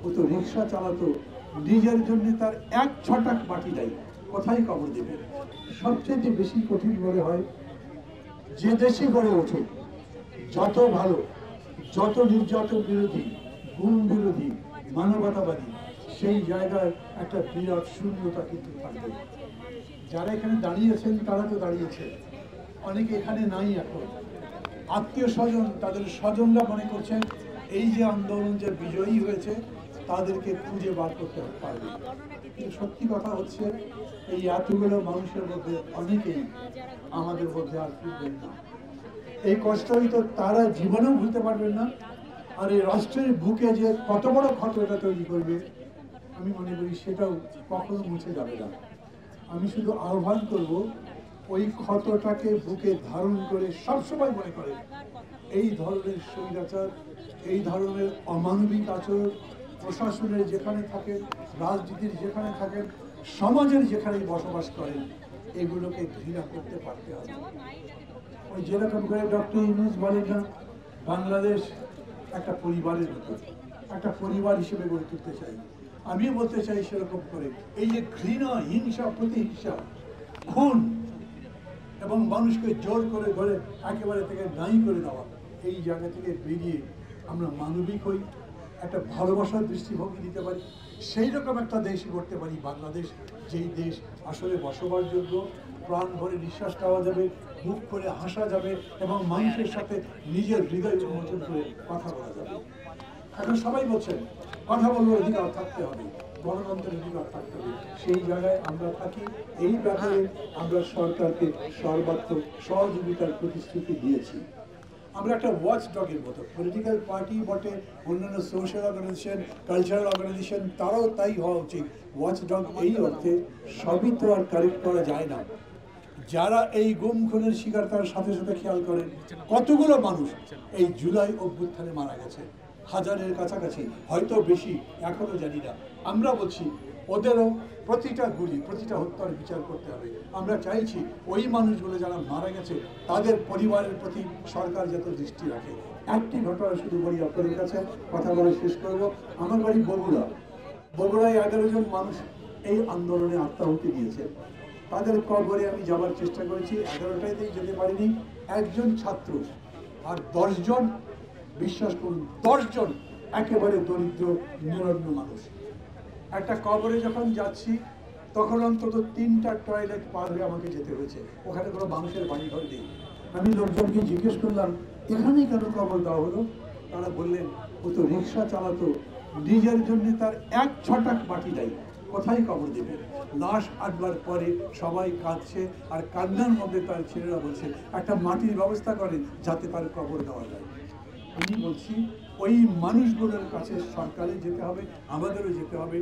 ও তো রিক্সা চালাতো, নিজের জন্য তার এক ছটাক মাটি নাই, কোথায় কবর দেবে? সবচেয়ে বেশি কঠিন মনে হয় যে দেশে গড়ে ওঠে যত ভালো, যত নির্যাতন বিরোধী, গুম বিরোধী, মানবতাবাদী, সেই জায়গায় একটা বিরাট শূন্যতা কিন্তু থাকবে। যারা এখানে দাঁড়িয়েছেন তারা তো দাঁড়িয়েছেন, অনেকে এখানে নাই এখন। আত্মীয় স্বজন, তাদের স্বজনরা মনে করছেন এই যে আন্দোলন যে বিজয়ী হয়েছে তাদেরকে খুঁজে বার করতে পারবে। কিন্তু সত্যি কথা হচ্ছে এই এতগুলো মানুষের মধ্যে অনেকেই আমাদের মধ্যে আর ফিরবেন না। এই কষ্ট হয়তো তারা জীবনেও ভুলতে পারবেন না। আর এই রাষ্ট্রের বুকে যে কত বড় ক্ষত এটা তৈরি করবে, আমি মনে করি সেটাও কখনো মুছে যাবে না। আমি শুধু আহ্বান করব, ওই ক্ষতটাকে বুকে ধারণ করে সবসময় মনে করে এই ধরনের স্বৈরাচার, এই ধরনের অমানবিক আচরণ প্রশাসনের যেখানে থাকেন, রাজনীতির যেখানে থাকেন, সমাজের যেখানে বসবাস করেন, এগুলোকে ঘৃণা করতে পারতে হবে। ওই যেরকম করে ডক্টর ইউনূস বলেন না, বাংলাদেশ একটা পরিবারের মতো, একটা পরিবার হিসেবে গড়ে তুলতে চাই। আমিও বলতে চাই সেরকম করে এই যে ঘৃণা, হিংসা, প্রতিহিংসা, খুন এবং মানুষকে জোর করে ধরে একেবারে থেকে নাই করে দেওয়া, এই জায়গা থেকে বেরিয়ে আমরা মানবিক হই, একটা ভালোবাসার দৃষ্টিভঙ্গি দিতে পারি, সেই রকম একটা দেশ করতে পারি বাংলাদেশ, যেই দেশ আসলে বসবাসযোগ্য, প্রাণ ভরে নিঃশ্বাস নেওয়া যাবে, মুখ করে হাসা যাবে এবং মানুষের সাথে নিজের হৃদয় উন্মোচন করে কথা বলা যাবে। এখন সবাই বলছেন কথা বলবার অধিকার থাকতে হবে, গণতন্ত্রের অধিকার থাকতে হবে, সেই জায়গায় আমরা থাকি। এই ব্যাপারে আমরা সরকারকে সর্বাত্মক সহযোগিতার প্রতিশ্রুতি দিয়েছি। আমরা একটা ওয়াচ ডগের মতো, পলিটিক্যাল পার্টি বটে, অন্যান্য সোশ্যাল অর্গানাইজেশন, কালচারাল অর্গানাইজেশন, তারাও তাই হওয়া উচিত। ওয়াচ ডগ এই অর্থে সবই তো আর কারেক্ট করা যায় না। যারা এই গুম খুনের শিকার তার সাথে সাথে খেয়াল করেন কতগুলো মানুষ এই জুলাই অভ্যুত্থানে মারা গেছে, হাজারের কাছাকাছি, হয়তো বেশি, এখনো জানি না। আমরা বলছি ওদেরও প্রতিটা গুলি, প্রতিটা হত্যার বিচার করতে হবে। আমরা চাইছি ওই মানুষগুলো যারা মারা গেছে তাদের পরিবারের প্রতি সরকার যাতে দৃষ্টি রাখে। একটি ঘটনা শুধু বলি আপনাদের কাছে, কথা বলে শেষ করব। আমার বাড়ি বগুড়ায় 11 জন মানুষ এই আন্দোলনে আত্মাহুতি দিয়েছে। তাদের কবরে আমি যাওয়ার চেষ্টা করেছি, 11টাতেই যেতে পারিনি। একজন ছাত্র আর 10 জন, বিশ্বাস করুন 10 জন একেবারে দরিদ্র নিরন্ন মানুষ। একটা কবরে যখন যাচ্ছি তখন অন্তত 3টা টয়লেট পার হয়ে আমাকে যেতে হয়েছে, ওখানে কোনো মানুষের বাড়ি ঘর নেই। আমি লোকজনকে জিজ্ঞেস করলাম এখানেই কেন কবর দেওয়া হলো? তারা বললেন ও তো রিক্সা চালাতো, নিজের জন্য তার এক ছটাক মাটি নাই, কোথায় কবর দেবে? লাশ আনবার পরে সবাই কাঁদছে, আর কান্নার মধ্যে তার ছেলেরা বলছে একটা মাটির ব্যবস্থা করেন যাতে তার কবর দেওয়া যায়। আমি বলছি ওই মানুষগুলোর কাছে সরকারে যেতে হবে, আমাদেরও যেতে হবে।